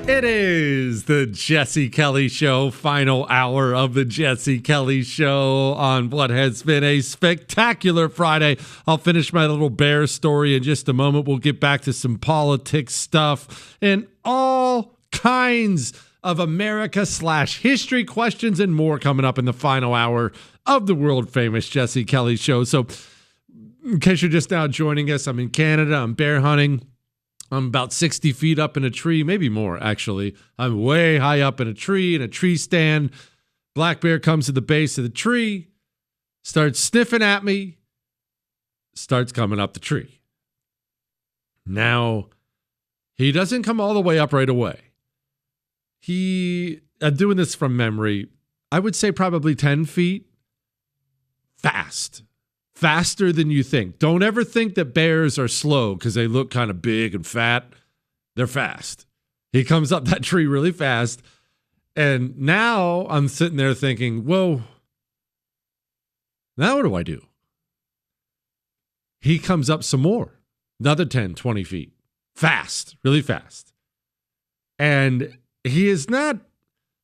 It is the Jesse Kelly Show, final hour of the Jesse Kelly Show on what has been a spectacular Friday. I'll finish my little bear story in just a moment. We'll get back to some politics stuff and all kinds of America/history questions and more coming up in the final hour of the world famous Jesse Kelly Show. So in case you're just now joining us, I'm in Canada. I'm bear hunting. I'm about 60 feet up in a tree, maybe more, actually. I'm way high up in a tree stand. Black bear comes to the base of the tree, starts sniffing at me, starts coming up the tree. Now, he doesn't come all the way up right away. I'm doing this from memory, I would say probably 10 feet. Faster than you think. Don't ever think that bears are slow because they look kind of big and fat. They're fast. He comes up that tree really fast. And now I'm sitting there thinking, whoa, now what do I do? He comes up some more, another 10, 20 feet. Fast, really fast. And he is not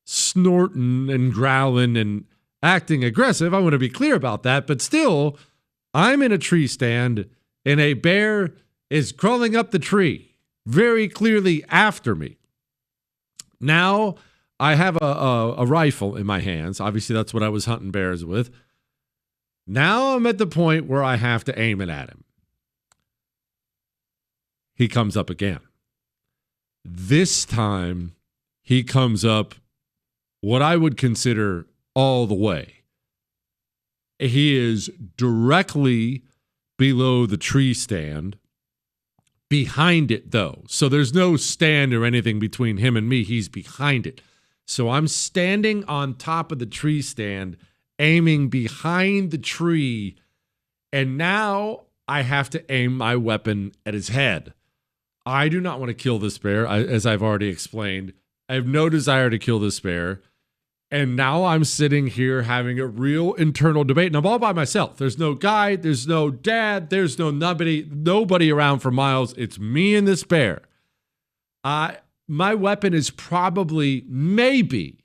snorting and growling and acting aggressive. I want to be clear about that, but still, I'm in a tree stand and a bear is crawling up the tree very clearly after me. Now I have a rifle in my hands. Obviously, that's what I was hunting bears with. Now I'm at the point where I have to aim it at him. He comes up again. This time he comes up what I would consider all the way. He is directly below the tree stand, behind it though. So there's no stand or anything between him and me. He's behind it. So I'm standing on top of the tree stand, aiming behind the tree. And now I have to aim my weapon at his head. I do not want to kill this bear, as I've already explained. I have no desire to kill this bear. And now I'm sitting here having a real internal debate, and I'm all by myself. There's no guide, there's no dad, there's nobody around for miles. It's me and this bear. My weapon is probably maybe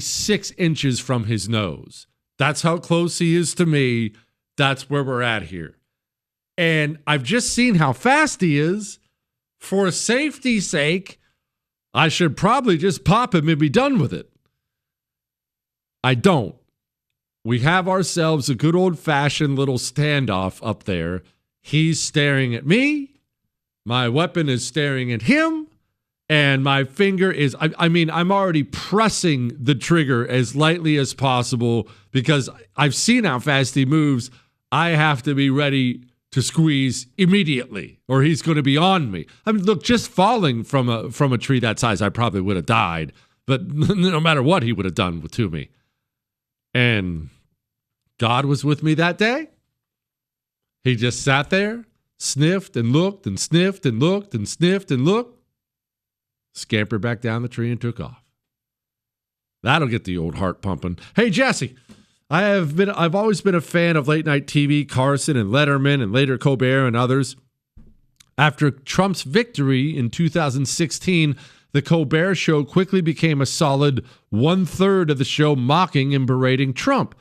6 inches from his nose. That's how close he is to me. That's where we're at here. And I've just seen how fast he is. For safety's sake, I should probably just pop him and be done with it. I don't. We have ourselves a good old-fashioned little standoff up there. He's staring at me. My weapon is staring at him. And my finger is, I'm already pressing the trigger as lightly as possible because I've seen how fast he moves. I have to be ready to squeeze immediately or he's going to be on me. I mean, look, just falling from a tree that size, I probably would have died. But no matter what he would have done to me. And God was with me that day. He just sat there, sniffed and looked and sniffed and looked and sniffed and looked, scampered back down the tree and took off. That'll get the old heart pumping. Hey, Jesse, I've always been a fan of late night TV, Carson and Letterman and later Colbert and others. After Trump's victory in 2016, the Colbert Show quickly became a solid 1/3 of the show mocking and berating Trump.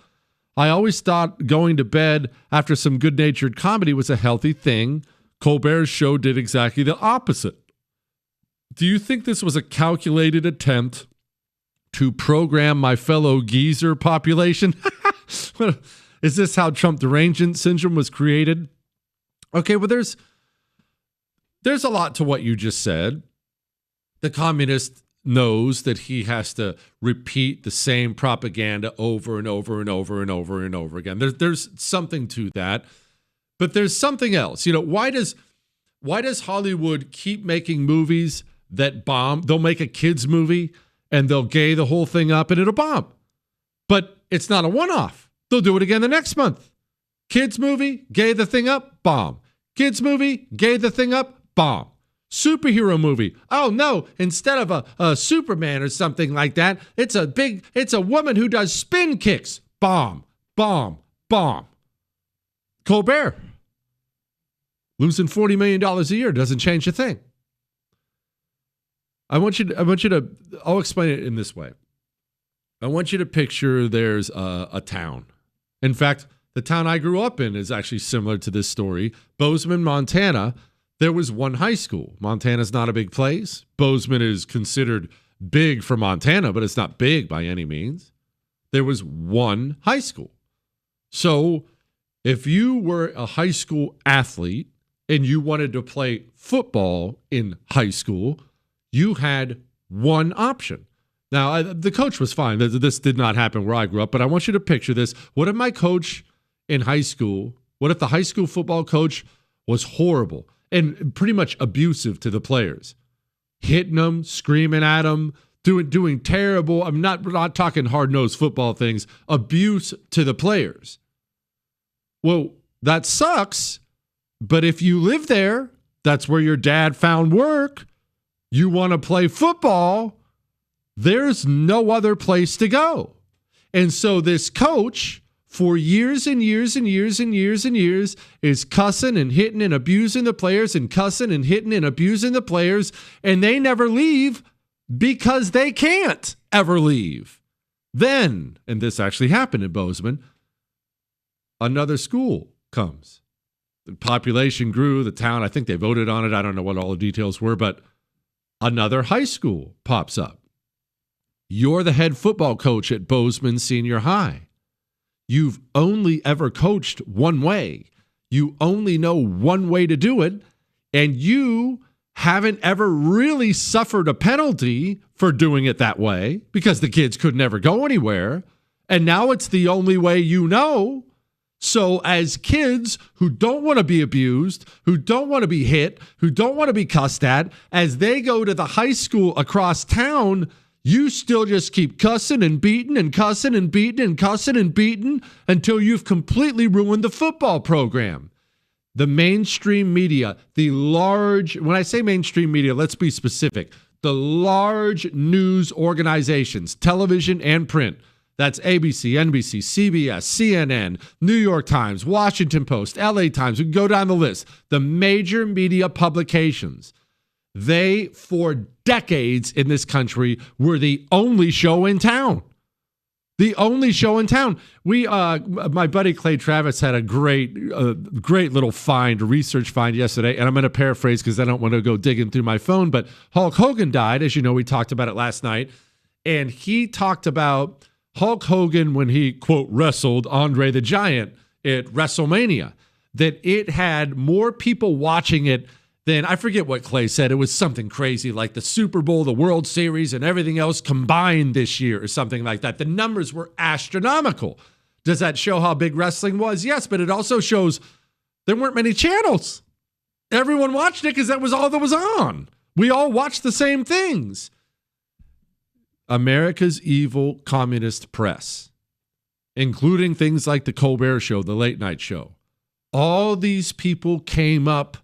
I always thought going to bed after some good-natured comedy was a healthy thing. Colbert's show did exactly the opposite. Do you think this was a calculated attempt to program my fellow geezer population? Is this how Trump derangement syndrome was created? Okay, well, there's a lot to what you just said. The communist knows that he has to repeat the same propaganda over and over and over and over and over again. There's something to that, but there's something else. You know, why does Hollywood keep making movies that bomb? They'll make a kids movie and they'll gay the whole thing up and it'll bomb, but it's not a one-off. They'll do it again the next month. Kids movie, gay the thing up, bomb. Kids movie, gay the thing up, bomb. Superhero movie. Oh no, instead of a Superman or something like that, it's a woman who does spin kicks. Bomb, bomb, bomb. Colbert. Losing $40 million a year doesn't change a thing. I'll explain it in this way. I want you to picture there's a town. In fact, the town I grew up in is actually similar to this story. Bozeman, Montana, there was one high school. Montana's not a big place. Bozeman is considered big for Montana, but it's not big by any means. There was one high school. So if you were a high school athlete and you wanted to play football in high school, you had one option. Now, the coach was fine. This did not happen where I grew up, but I want you to picture this. What if my coach in high school, what if the high school football coach was horrible and pretty much abusive to the players? Hitting them, screaming at them, doing terrible, I'm not talking hard-nosed football things, abuse to the players. Well, that sucks, but if you live there, that's where your dad found work, you want to play football, there's no other place to go. And so this coach, for years and years and years and years and years, is cussing and hitting and abusing the players and cussing and hitting and abusing the players, and they never leave because they can't ever leave. Then, and this actually happened in Bozeman, another school comes. The population grew, the town, I think they voted on it. I don't know what all the details were, but another high school pops up. You're the head football coach at Bozeman Senior High. You've only ever coached one way. You only know one way to do it, and you haven't ever really suffered a penalty for doing it that way because the kids could never go anywhere, and now it's the only way you know. So as kids who don't want to be abused, who don't want to be hit, who don't want to be cussed at, as they go to the high school across town, you still just keep cussing and beating and cussing and beating and cussing and beating until you've completely ruined the football program. The mainstream media, when I say mainstream media, let's be specific. The large news organizations, television and print, that's ABC, NBC, CBS, CNN, New York Times, Washington Post, LA Times, we can go down the list. The major media publications, they, for decades in this country, were the only show in town. The only show in town. My buddy Clay Travis had a great little research find yesterday, and I'm going to paraphrase because I don't want to go digging through my phone, but Hulk Hogan died. As you know, we talked about it last night, and he talked about Hulk Hogan when he, quote, wrestled Andre the Giant at WrestleMania, that it had more people watching it than, I forget what Clay said. It was something crazy like the Super Bowl, the World Series, and everything else combined this year or something like that. The numbers were astronomical. Does that show how big wrestling was? Yes, but it also shows there weren't many channels. Everyone watched it because that was all that was on. We all watched the same things. America's evil communist press, including things like the Colbert Show, the late night show. All these people came up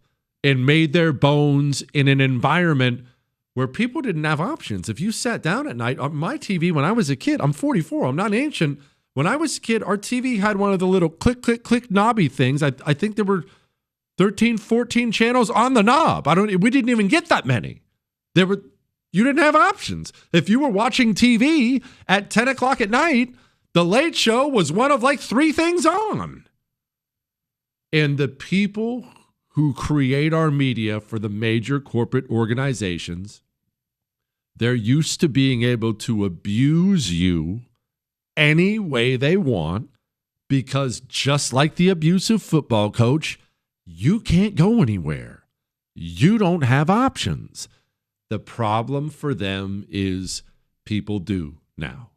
and made their bones in an environment where people didn't have options. If you sat down at night, on my TV when I was a kid, I'm 44, I'm not ancient. When I was a kid, our TV had one of the little click, click, click knobby things. I think there were 13, 14 channels on the knob. We didn't even get that many. You didn't have options. If you were watching TV at 10 o'clock at night, the Late Show was one of like 3 things on. And the people who create our media for the major corporate organizations, they're used to being able to abuse you any way they want because just like the abusive football coach, you can't go anywhere. You don't have options. The problem for them is people do now.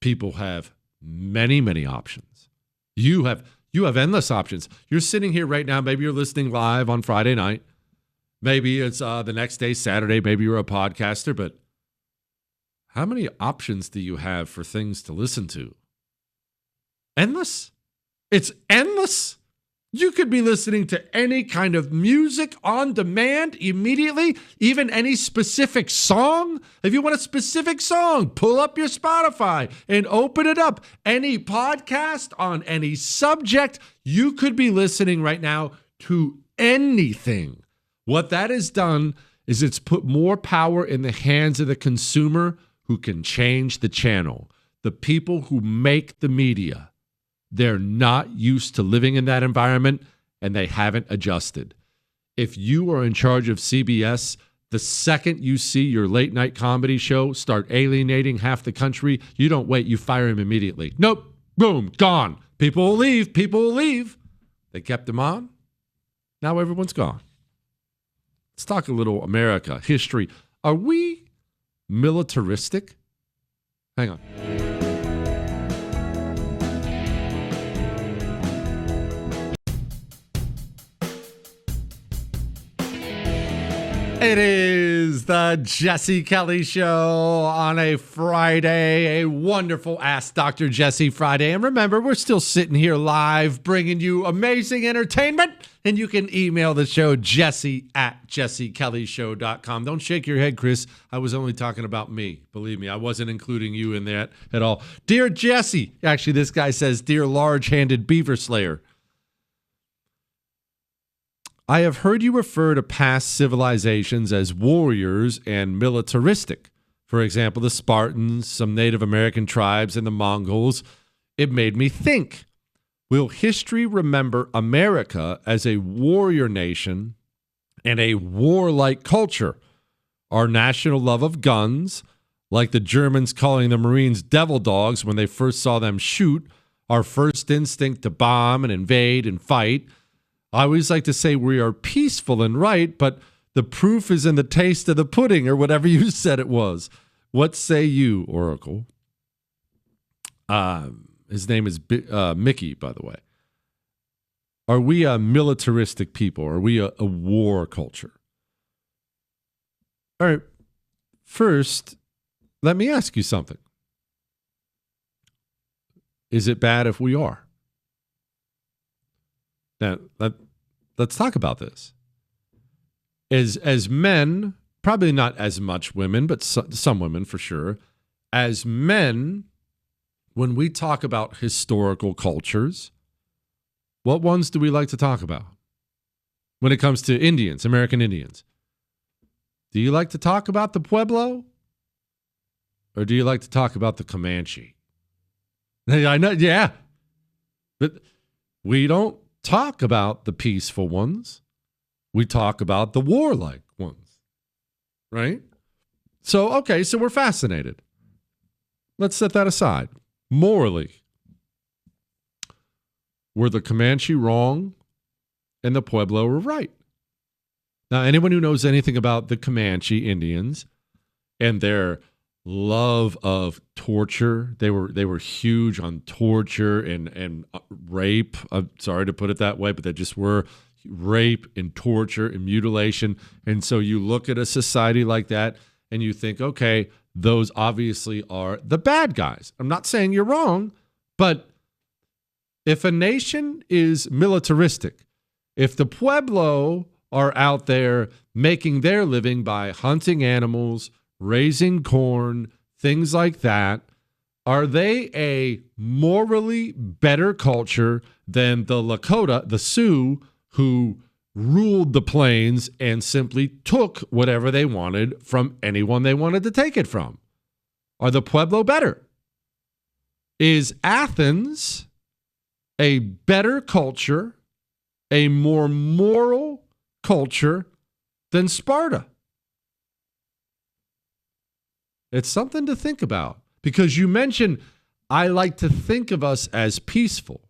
People have many, many options. You have endless options. You're sitting here right now. Maybe you're listening live on Friday night. Maybe it's the next day, Saturday. Maybe you're a podcaster. But how many options do you have for things to listen to? Endless. It's endless. You could be listening to any kind of music on demand immediately, even any specific song. If you want a specific song, pull up your Spotify and open it up. Any podcast on any subject, you could be listening right now to anything. What that has done is it's put more power in the hands of the consumer who can change the channel. The people who make the media, they're not used to living in that environment and they haven't adjusted. If you are in charge of CBS, the second you see your late night comedy show start alienating half the country, you don't wait, you fire him immediately. Nope, boom, gone. People will leave, people will leave. They kept him on. Now everyone's gone. Let's talk a little America, history. Are we militaristic? Hang on. It is the Jesse Kelly Show on a Friday, a wonderful Ask Dr. Jesse Friday. And remember, we're still sitting here live bringing you amazing entertainment. And you can email the show, jesse@jessekellyshow.com. Don't shake your head, Chris. I was only talking about me. Believe me, I wasn't including you in that at all. Dear Jesse, actually, this guy says, Dear Large-Handed Beaver Slayer, I have heard you refer to past civilizations as warriors and militaristic. For example, the Spartans, some Native American tribes, and the Mongols. It made me think, will history remember America as a warrior nation and a warlike culture? Our national love of guns, like the Germans calling the Marines devil dogs when they first saw them shoot, our first instinct to bomb and invade and fight. I always like to say we are peaceful and right, but the proof is in the taste of the pudding, or whatever you said it was. What say you, Oracle? His name is Mickey, by the way. Are we a militaristic people? Are we a war culture? All right. First, let me ask you something. Is it bad if we are? Now, let's talk about this. As men, probably not as much women, but some women for sure. As men, when we talk about historical cultures, what ones do we like to talk about? When it comes to Indians, American Indians, do you like to talk about the Pueblo? Or do you like to talk about the Comanche? I know, yeah. But we don't talk about the peaceful ones. We talk about the warlike ones, right? So, okay, so we're fascinated. Let's set that aside. Morally, were the Comanche wrong and the Pueblo were right? Now, anyone who knows anything about the Comanche Indians and their love of torture. They were huge on torture and rape. I'm sorry to put it that way, but they just were rape and torture and mutilation. And so you look at a society like that and you think, okay, those obviously are the bad guys. I'm not saying you're wrong, but if a nation is militaristic, if the Pueblo are out there making their living by hunting animals, raising corn, things like that, are they a morally better culture than the Lakota, the Sioux, who ruled the plains and simply took whatever they wanted from anyone they wanted to take it from? Are the Pueblo better? Is Athens a better culture, a more moral culture than Sparta? It's something to think about, because you mentioned, I like to think of us as peaceful.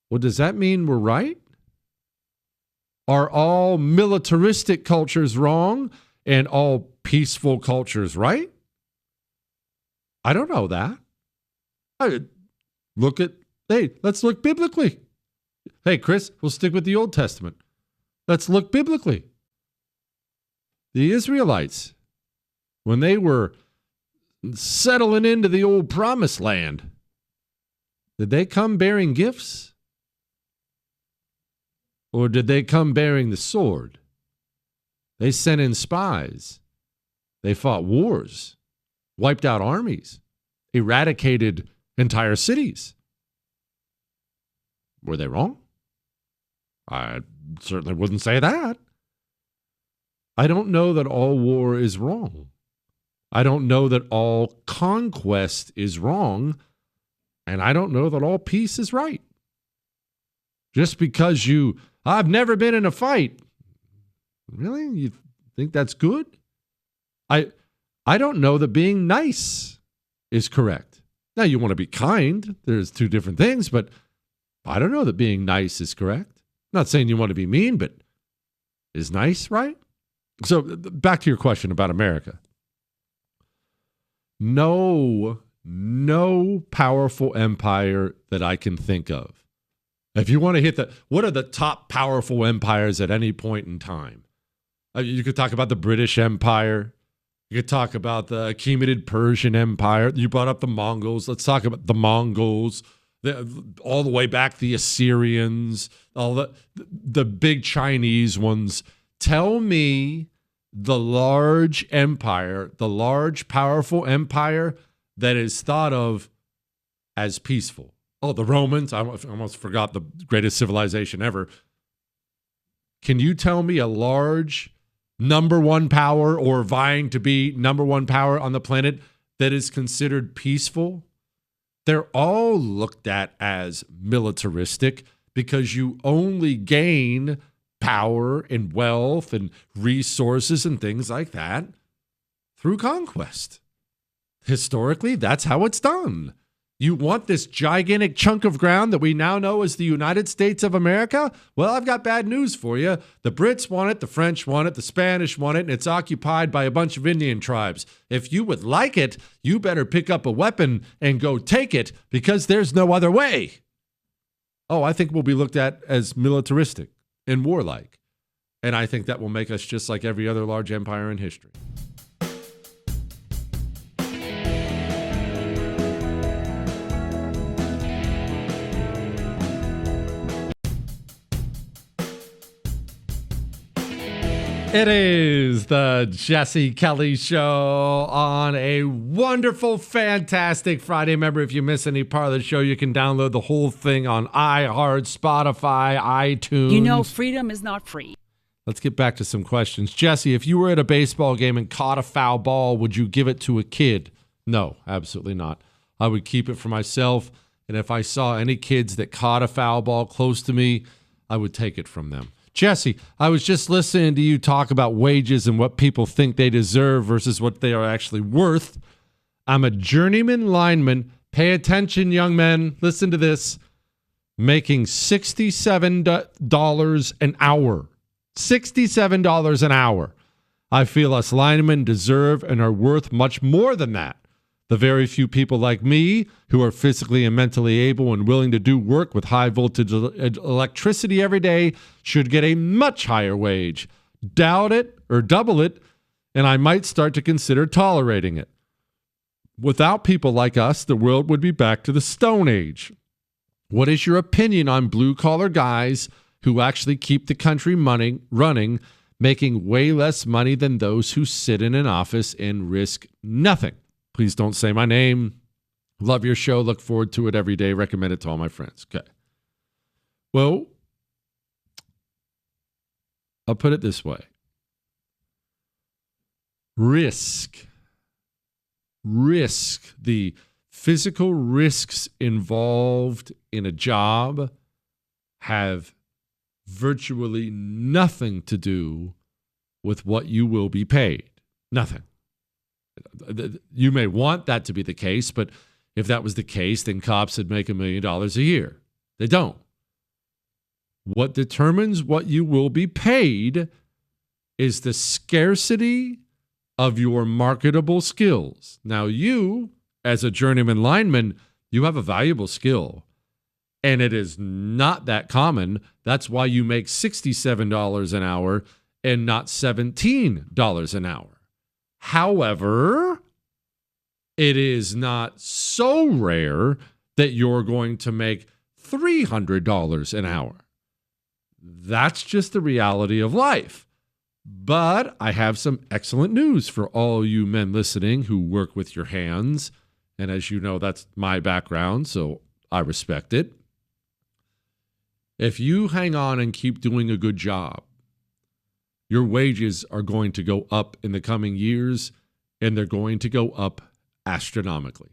Well, does that mean we're right? Are all militaristic cultures wrong and all peaceful cultures right? I don't know that. Let's look biblically. Hey, Chris, we'll stick with the Old Testament. Let's look biblically. The Israelites, when they were settling into the old promised land, did they come bearing gifts? Or did they come bearing the sword? They sent in spies. They fought wars, wiped out armies, eradicated entire cities. Were they wrong? I certainly wouldn't say that. I don't know that all war is wrong. I don't know that all conquest is wrong. And I don't know that all peace is right. Just because I've never been in a fight. Really? You think that's good? I don't know that being nice is correct. Now, you want to be kind. There's two different things, but I don't know that being nice is correct. I'm not saying you want to be mean, but is nice right? So back to your question about America. No powerful empire that I can think of. If you want to hit what are the top powerful empires at any point in time? You could talk about the British Empire. You could talk about the Achaemenid Persian Empire. You brought up the Mongols. Let's talk about the Mongols. All the way back, the Assyrians, all the big Chinese ones. Tell me the large empire, the large powerful empire that is thought of as peaceful. Oh, the Romans. I almost forgot the greatest civilization ever. Can you tell me a large number one power or vying to be number one power on the planet that is considered peaceful? They're all looked at as militaristic because you only gain power and wealth and resources and things like that through conquest. Historically, that's how it's done. You want this gigantic chunk of ground that we now know as the United States of America? Well, I've got bad news for you. The Brits want it, the French want it, the Spanish want it, and it's occupied by a bunch of Indian tribes. If you would like it, you better pick up a weapon and go take it because there's no other way. Oh, I think we'll be looked at as militaristic and warlike. And I think that will make us just like every other large empire in history. It is the Jesse Kelly Show on a wonderful, fantastic Friday. Remember, if you miss any part of the show, you can download the whole thing on iHeart, Spotify, iTunes. You know, freedom is not free. Let's get back to some questions. Jesse, if you were at a baseball game and caught a foul ball, would you give it to a kid? No, absolutely not. I would keep it for myself. And if I saw any kids that caught a foul ball close to me, I would take it from them. Jesse, I was just listening to you talk about wages and what people think they deserve versus what they are actually worth. I'm a journeyman lineman. Pay attention, young men. Listen to this. Making $67 an hour. $67 an hour. I feel us linemen deserve and are worth much more than that. The very few people like me who are physically and mentally able and willing to do work with high voltage electricity every day should get a much higher wage. Doubt it or double it, and I might start to consider tolerating it. Without people like us, the world would be back to the Stone Age. What is your opinion on blue-collar guys who actually keep the country running, making way less money than those who sit in an office and risk nothing? Please don't say my name. Love your show. Look forward to it every day. Recommend it to all my friends. Okay. Well, I'll put it this way. Risk, the physical risks involved in a job have virtually nothing to do with what you will be paid. Nothing. You may want that to be the case, but if that was the case, then cops would make $1 million a year. They don't. What determines what you will be paid is the scarcity of your marketable skills. Now, you, as a journeyman lineman, you have a valuable skill, and it is not that common. That's why you make $67 an hour and not $17 an hour. However, it is not so rare that you're going to make $300 an hour. That's just the reality of life. But I have some excellent news for all you men listening who work with your hands. And as you know, that's my background, so I respect it. If you hang on and keep doing a good job, Your wages are going to go up in the coming years, and they're going to go up astronomically.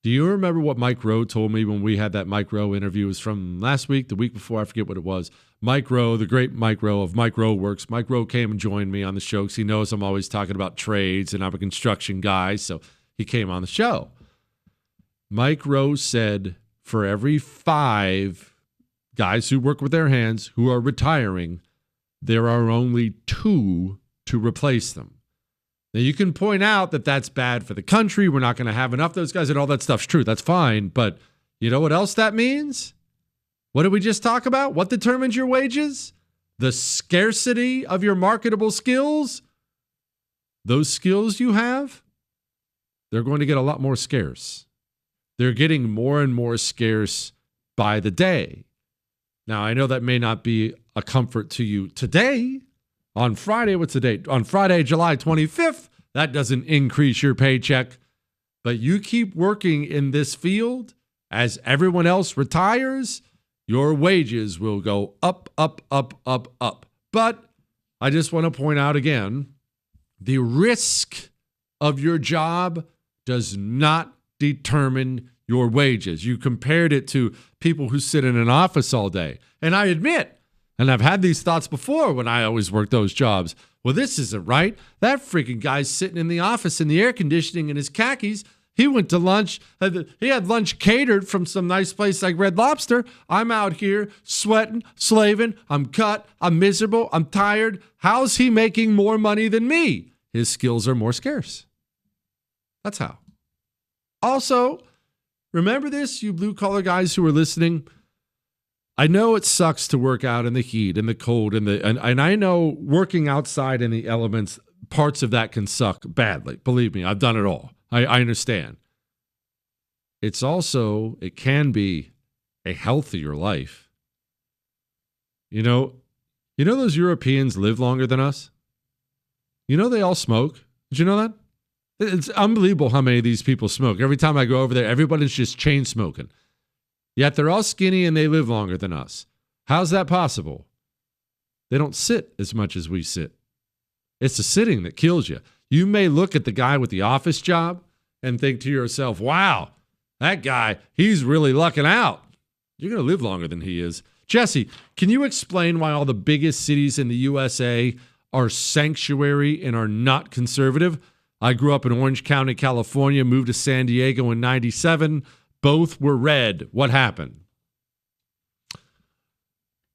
Do you remember what Mike Rowe told me when we had that Mike Rowe interview? It was from last week, the week before, I forget what it was. Mike Rowe, the great Mike Rowe of Mike Rowe Works. Mike Rowe came and joined me on the show because he knows I'm always talking about trades and I'm a construction guy, so he came on the show. Mike Rowe said for every 5 guys who work with their hands who are retiring, there are only 2 to replace them. Now, you can point out that that's bad for the country. We're not going to have enough of those guys, and all that stuff's true. That's fine. But you know what else that means? What did we just talk about? What determines your wages? The scarcity of your marketable skills. Those skills you have, they're going to get a lot more scarce. They're getting more and more scarce by the day. Now, I know that may not be a comfort to you today. On Friday, what's the date? On Friday, July 25th, that doesn't increase your paycheck. But you keep working in this field as everyone else retires, your wages will go up, up, up, up, up. But I just want to point out again, the risk of your job does not determine your wages. You compared it to people who sit in an office all day. And I admit, and I've had these thoughts before when I always worked those jobs. Well, this isn't right. That freaking guy's sitting in the office in the air conditioning in his khakis. He went to lunch. He had lunch catered from some nice place like Red Lobster. I'm out here sweating, slaving. I'm cut. I'm miserable. I'm tired. How's he making more money than me? His skills are more scarce. That's how. Also, remember this, you blue-collar guys who are listening. I know it sucks to work out in the heat and the cold and I know working outside in the elements, parts of that can suck badly. Believe me, I've done it all. I understand. It can be a healthier life. You know those Europeans live longer than us? You know they all smoke? Did you know that? It's unbelievable how many of these people smoke. Every time I go over there, everybody's just chain smoking. Yet they're all skinny and they live longer than us. How's that possible? They don't sit as much as we sit. It's the sitting that kills you. You may look at the guy with the office job and think to yourself, wow, that guy, he's really lucking out. You're going to live longer than he is. Jesse, can you explain why all the biggest cities in the USA are sanctuary and are not conservative? I grew up in Orange County, California, moved to San Diego in 97. Both were red. What happened?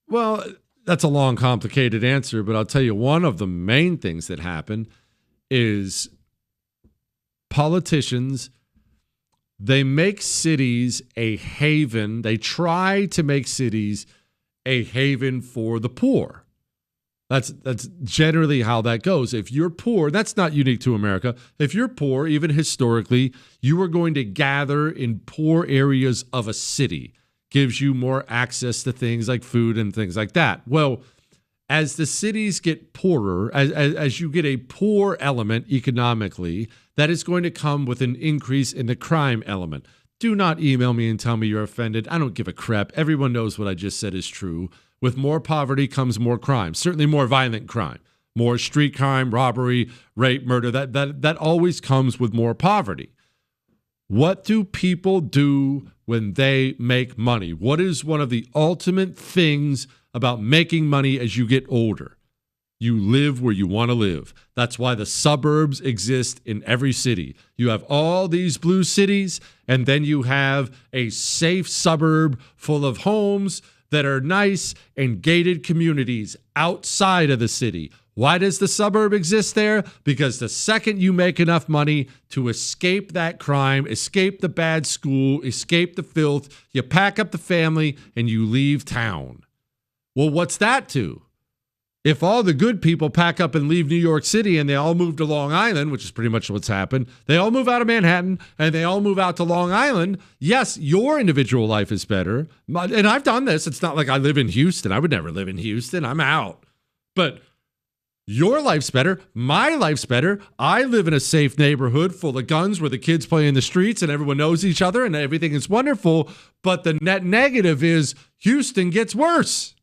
Well, that's a long, complicated answer, but I'll tell you one of the main things that happened is politicians, they make cities a haven. They try to make cities a haven for the poor. That's generally how that goes. If you're poor, that's not unique to America. If you're poor, even historically, you are going to gather in poor areas of a city. Gives you more access to things like food and things like that. Well, as the cities get poorer, as you get a poor element economically, that is going to come with an increase in the crime element. Do not email me and tell me you're offended. I don't give a crap. Everyone knows what I just said is true. With more poverty comes more crime, certainly more violent crime, more street crime, robbery, rape, murder. That always comes with more poverty. What do people do when they make money? What is one of the ultimate things about making money as you get older? You live where you want to live. That's why the suburbs exist in every city. You have all these blue cities, and then you have a safe suburb full of homes that are nice and gated communities outside of the city. Why does the suburb exist there? Because the second you make enough money to escape that crime, escape the bad school, escape the filth, you pack up the family and you leave town. Well, what's that to? If all the good people pack up and leave New York City and they all move to Long Island, which is pretty much what's happened, they all move out of Manhattan and they all move out to Long Island, yes, your individual life is better. And I've done this. It's not like I live in Houston. I would never live in Houston. I'm out. But your life's better. My life's better. I live in a safe neighborhood full of guns where the kids play in the streets and everyone knows each other and everything is wonderful. But the net negative is Houston gets worse.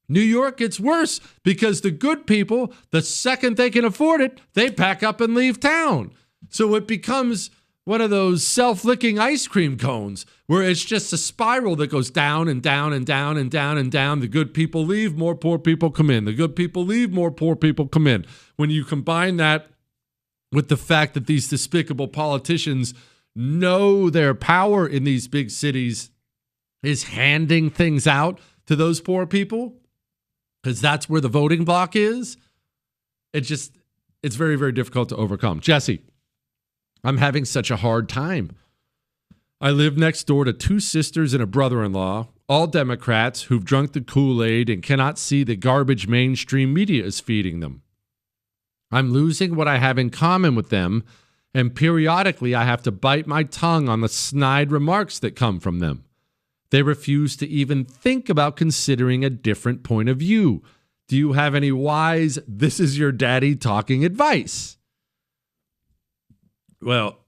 New York gets worse because the good people, the second they can afford it, they pack up and leave town. So it becomes one of those self-licking ice cream cones where it's just a spiral that goes down and down and down and down and down. The good people leave, more poor people come in. The good people leave, more poor people come in. When you combine that with the fact that these despicable politicians know their power in these big cities is handing things out to those poor people, because that's where the voting block is, it's very, very difficult to overcome. Jesse, I'm having such a hard time. I live next door to two sisters and a brother-in-law, all Democrats who've drunk the Kool-Aid and cannot see the garbage mainstream media is feeding them. I'm losing what I have in common with them, and periodically I have to bite my tongue on the snide remarks that come from them. They refuse to even think about considering a different point of view. Do you have any wise, this is your daddy talking advice? Well,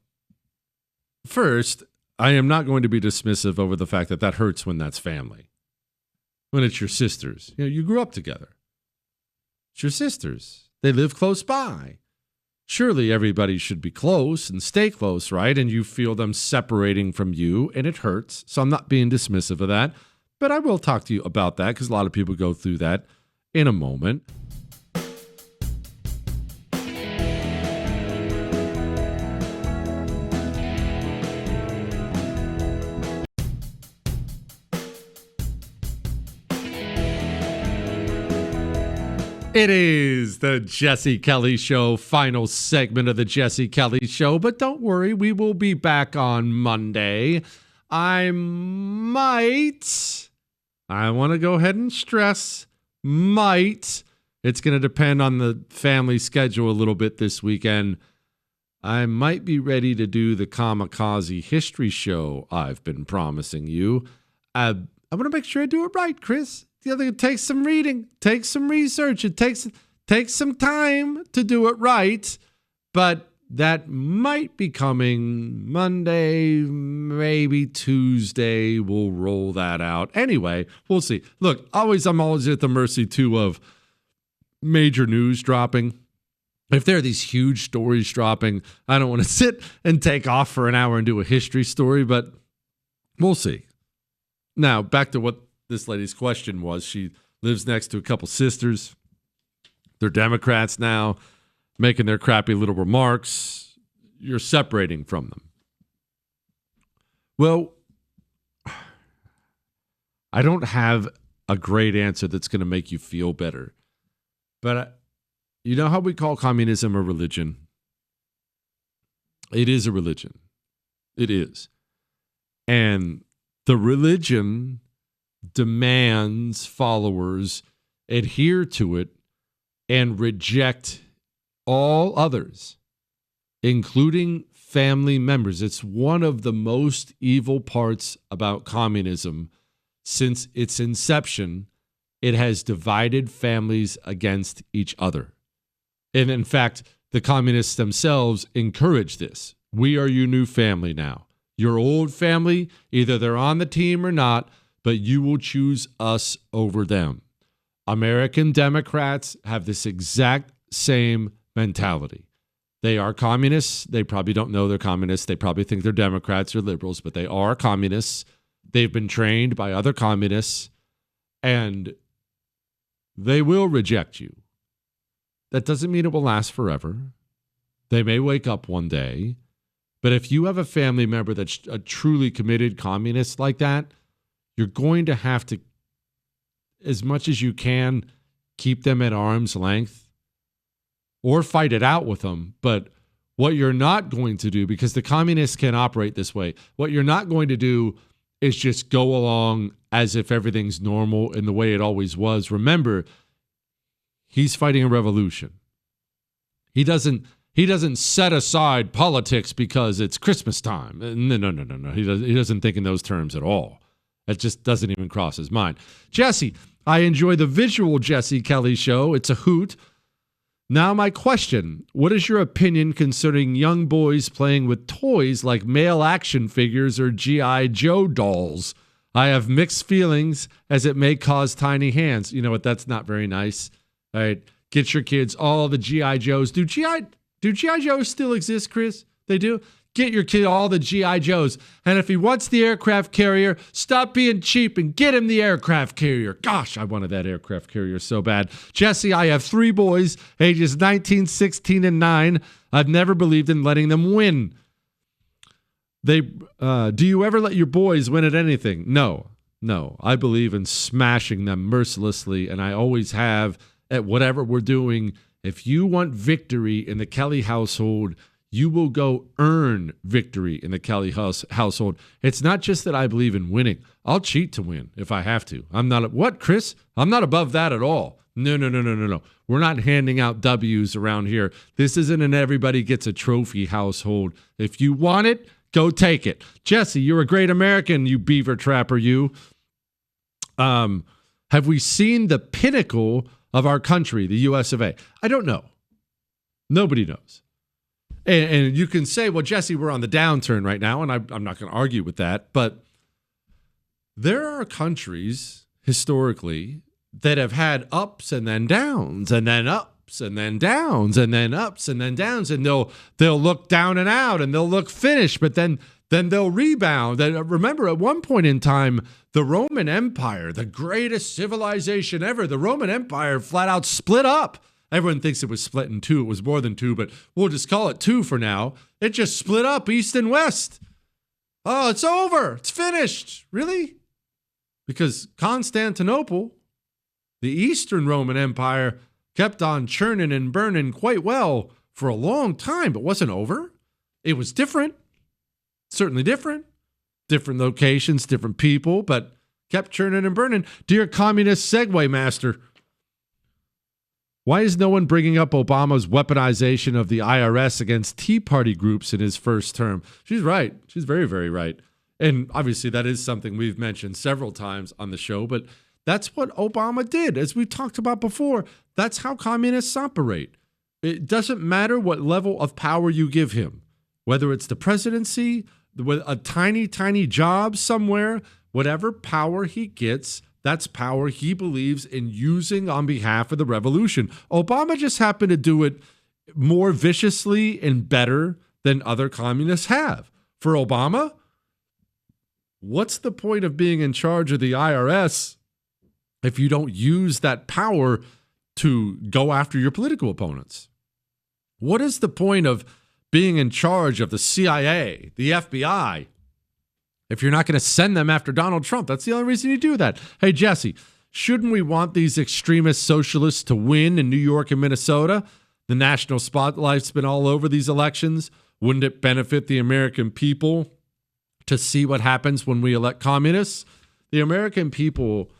first, I am not going to be dismissive over the fact that hurts when that's family. When it's your sisters. You grew up together. It's your sisters. They live close by. Surely everybody should be close and stay close, right? And you feel them separating from you, and it hurts. So I'm not being dismissive of that. But I will talk to you about that because a lot of people go through that in a moment. It is the Jesse Kelly Show, final segment of the Jesse Kelly Show. But don't worry, we will be back on Monday. I want to go ahead and stress, it's going to depend on the family schedule a little bit this weekend. I might be ready to do the Kamikaze History Show I've been promising you. I want to make sure I do it right, Chris. It takes some reading, takes some research. It takes some time to do it right, but that might be coming Monday, maybe Tuesday. We'll roll that out. Anyway, we'll see. Look, I'm always at the mercy, too, of major news dropping. If there are these huge stories dropping, I don't want to sit and take off for an hour and do a history story, but we'll see. Now, back to what this lady's question was. She lives next to a couple sisters. They're Democrats now, making their crappy little remarks. You're separating from them. Well, I don't have a great answer that's going to make you feel better. But you know how we call communism a religion? It is a religion. It is. And the religion demands followers adhere to it and reject all others, including family members. It's one of the most evil parts about communism. Since its inception, it has divided families against each other. And in fact, the communists themselves encourage this. We are your new family now. Your old family, either they're on the team or not, but you will choose us over them. American Democrats have this exact same mentality. They are communists. They probably don't know they're communists. They probably think they're Democrats or liberals, but they are communists. They've been trained by other communists, and they will reject you. That doesn't mean it will last forever. They may wake up one day, but if you have a family member that's a truly committed communist like that, you're going to have to, as much as you can, keep them at arm's length or fight it out with them. But what you're not going to do, because the communists can operate this way, what you're not going to do is just go along as if everything's normal and the way it always was. Remember, he's fighting a revolution. He doesn't set aside politics because it's Christmas time. No. He doesn't think in those terms at all. It just doesn't even cross his mind. Jesse, I enjoy the visual Jesse Kelly Show. It's a hoot. Now my question, what is your opinion concerning young boys playing with toys like male action figures or G.I. Joe dolls? I have mixed feelings as it may cause tiny hands. You know what? That's not very nice. All right. Get your kids all the G.I. Joes. Do G.I. Joes still exist, Chris? They do? Get your kid all the G.I. Joes. And if he wants the aircraft carrier, stop being cheap and get him the aircraft carrier. Gosh, I wanted that aircraft carrier so bad. Jesse, I have 3 boys, ages 19, 16, and 9. I've never believed in letting them win. Do you ever let your boys win at anything? No. I believe in smashing them mercilessly, and I always have at whatever we're doing. If you want victory in the Kelly household, you will go earn victory in the Kelly household. It's not just that I believe in winning. I'll cheat to win if I have to. I'm not, what, Chris? I'm not above that at all. No. We're not handing out W's around here. This isn't an everybody gets a trophy household. If you want it, go take it. Jesse, you're a great American, you beaver trapper, you. Have we seen the pinnacle of our country, the US of A? I don't know. Nobody knows. And you can say, well, Jesse, we're on the downturn right now, and I'm not going to argue with that. But there are countries historically that have had ups and then downs, and then ups and then downs, and then ups and then downs, and they'll look down and out, and they'll look finished, but then they'll rebound. And remember, at one point in time, the Roman Empire, the greatest civilization ever, the Roman Empire flat out split up. Everyone thinks it was split in 2. It was more than 2, but we'll just call it 2 for now. It just split up east and west. Oh, it's over. It's finished. Really? Because Constantinople, the Eastern Roman Empire, kept on churning and burning quite well for a long time, but wasn't over. It was different. Certainly different. Different locations, different people, but kept churning and burning. Dear communist Segway Master, why is no one bringing up Obama's weaponization of the IRS against Tea Party groups in his first term? She's right. She's very, very right. And obviously that is something we've mentioned several times on the show, but that's what Obama did. As we've talked about before, that's how communists operate. It doesn't matter what level of power you give him, whether it's the presidency, with a tiny, tiny job somewhere, whatever power he gets, that's power he believes in using on behalf of the revolution. Obama just happened to do it more viciously and better than other communists have. For Obama, what's the point of being in charge of the IRS if you don't use that power to go after your political opponents? What is the point of being in charge of the CIA, the FBI, if you're not going to send them after Donald Trump? That's the only reason you do that. Hey, Jesse, shouldn't we want these extremist socialists to win in New York and Minnesota? The national spotlight's been all over these elections. Wouldn't it benefit the American people to see what happens when we elect communists? The American people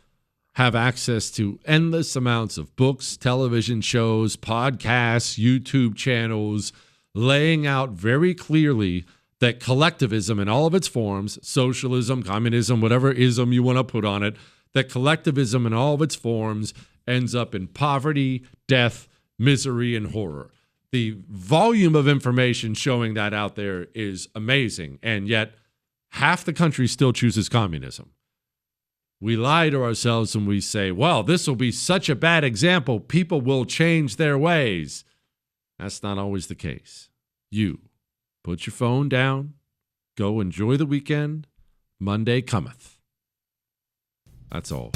have access to endless amounts of books, television shows, podcasts, YouTube channels, laying out very clearly that collectivism in all of its forms, socialism, communism, whatever ism you want to put on it, that collectivism in all of its forms ends up in poverty, death, misery, and horror. The volume of information showing that out there is amazing, and yet half the country still chooses communism. We lie to ourselves when we say, well, this will be such a bad example, people will change their ways. That's not always the case. You put your phone down, go enjoy the weekend. Monday cometh. That's all.